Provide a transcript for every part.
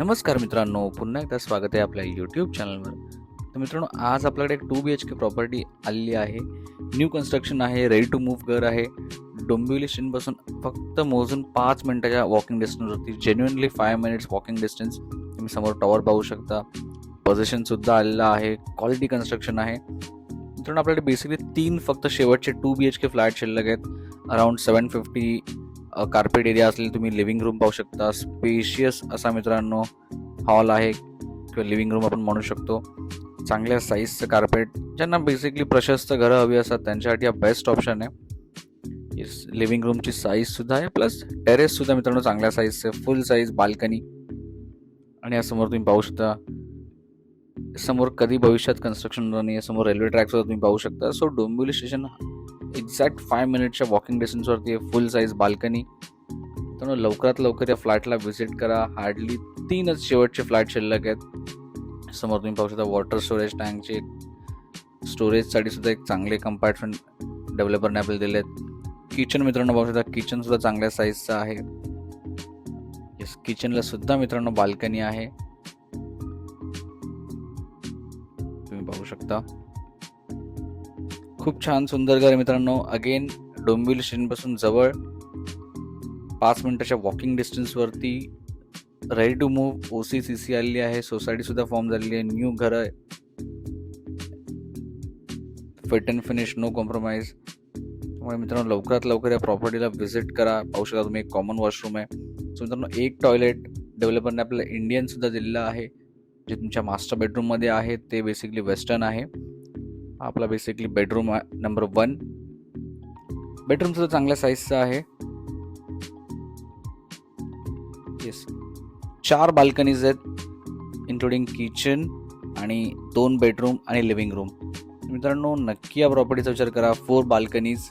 नमस्कार मित्रांनो, पुन्हा एकदा स्वागत आहे आपल्या यूट्यूब चॅनलवर. तर मित्रांनो, आज आपल्याकडे एक 2 BHK प्रॉपर्टी आलेली आहे. न्यू कन्स्ट्रक्शन आहे, रेडी टू मूव्ह घर आहे. डोंबिवली स्टेशनपासून फक्त मोजून 5 मिनिटाच्या वॉकिंग डिस्टन्सवरती, जेन्युइनली 5 मिनिट्स वॉकिंग डिस्टन्स. तुम्ही समोर टॉवर पाहू शकता. पोझिशनसुद्धा आलेलं आहे, क्वालिटी कन्स्ट्रक्शन आहे. मित्रांनो, आपल्याकडे बेसिकली 3 फक्त शेवटचे 2 BHK फ्लॅट शिल्लक आहेत. अराउंड 750 कार्पेट एरिया असलेली तुम्ही लिव्हिंग रूम पाहू शकता. स्पेशियस असा मित्रांनो हॉल आहे किंवा लिव्हिंग रूम आपण म्हणू शकतो. चांगल्या साईजचं कार्पेट, ज्यांना बेसिकली प्रशस्त घरं हवी असतात त्यांच्यासाठी हा बेस्ट ऑप्शन आहे. लिव्हिंग रूमची साईजसुद्धा आहे, प्लस टेरेससुद्धा मित्रांनो चांगल्या साईजचं आहे. Full size balcony. आणि यासमोर तुम्ही पाहू शकता, समोर कधी भविष्यात कन्स्ट्रक्शन होणार नाही, समोर रेल्वे ट्रॅकसुद्धा तुम्ही पाहू शकता. सो डोंबिवली स्टेशन एक्झॅक्ट 5 मिनिटच्या वॉकिंग डिस्टन्सवरती आहे. Full size balcony. तर लवकरात लवकर या फ्लॅटला व्हिजिट करा. हार्डली 3च शेवटचे फ्लॅट शिल्लक आहेत. समोर तुम्ही पाहू शकता वॉटर स्टोरेज टँकचे. स्टोरेजसाठी सुद्धा एक चांगले कंपार्टमेंट डेव्हलपरने आपल्याला दिले आहेत. किचन मित्रांनो पाहू शकता, किचन सुद्धा चांगल्या साईजचं आहे. किचनला सुद्धा मित्रांनो बाल्कनी आहे, तुम्ही पाहू शकता. खूप छान सुंदर घर आहे मित्रांनो. अगेन डोंबिवली स्टेशनपासून जवळ 5 मिनिटाच्या वॉकिंग डिस्टन्सवरती. रेडी टू मूव्ह OC/CC आलेली आहे. सोसायटी सुद्धा फॉर्म झालेली आहे. न्यू घर आहे. Fit and finish, no compromise. त्यामुळे मित्रांनो लवकरात लवकर या प्रॉपर्टीला व्हिजिट करा. पाहू शकता तुम्ही एक कॉमन वॉशरूम आहे. सो मित्रांनो एक टॉयलेट डेव्हलपरने आपल्याला इंडियन सुद्धा दिलेलं आहे. जे तुमच्या मास्टर बेडरूममध्ये आहे ते बेसिकली वेस्टर्न आहे. आपला बेसिकली बेडरूम नंबर 1. बेडरूम सुद्धा चांगल्या साईजचा आहे. 4 बाल्कनीज आहेत, इन्क्लुडिंग किचन आणि 2 बेडरूम आणि लिव्हिंग रूम. मित्रांनो नक्की या प्रॉपर्टीचा विचार करा. 4 balconies,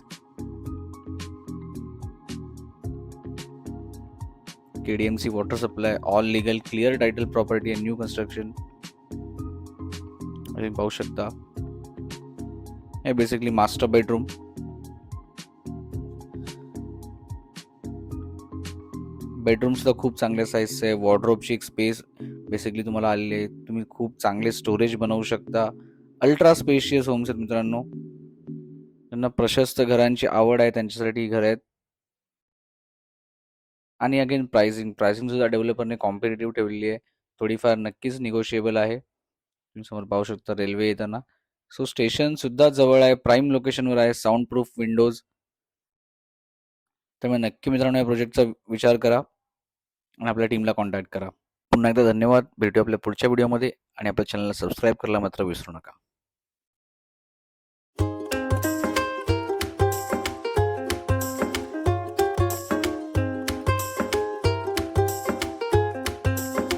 KDMC water supply, all legal, clear title property आहे. न्यू कन्स्ट्रक्शन पाहू शकता. हे बेसिकली मास्टर बेडरूम. बेडरूम सुद्धा खूप चांगल्या साईजचं आहे. वॉर्डरोबची एक स्पेस बेसिकली तुम्हाला आलेली आहे. तुम्ही खूप चांगले स्टोरेज बनवू शकता. अल्ट्रा स्पेशियस होम्स आहेत मित्रांनो. त्यांना प्रशस्त घरांची आवड आहे त्यांच्यासाठी घर आहेत. आणि अगेन प्राइसिंग सुद्धा डेव्हलपरने कॉम्पिटेटिव्ह ठेवलेली आहे. थोडीफार नक्कीच निगोशिएबल आहे. तुम्ही समोर पाहू शकता रेल्वे येताना. सो स्टेशन सुद्धा जवळ आहे, प्राईम लोकेशनवर आहे, साऊंड प्रूफ विंडोज. त्यामुळे नक्की मित्रांनो या प्रोजेक्टचा विचार करा आणि आपल्या टीमला कॉन्टॅक्ट करा. पुन्हा एकदा धन्यवाद. भेटू आपल्या पुढच्या व्हिडिओमध्ये आणि आपल्या चॅनलला सबस्क्राईब करायला मात्र विसरू नका.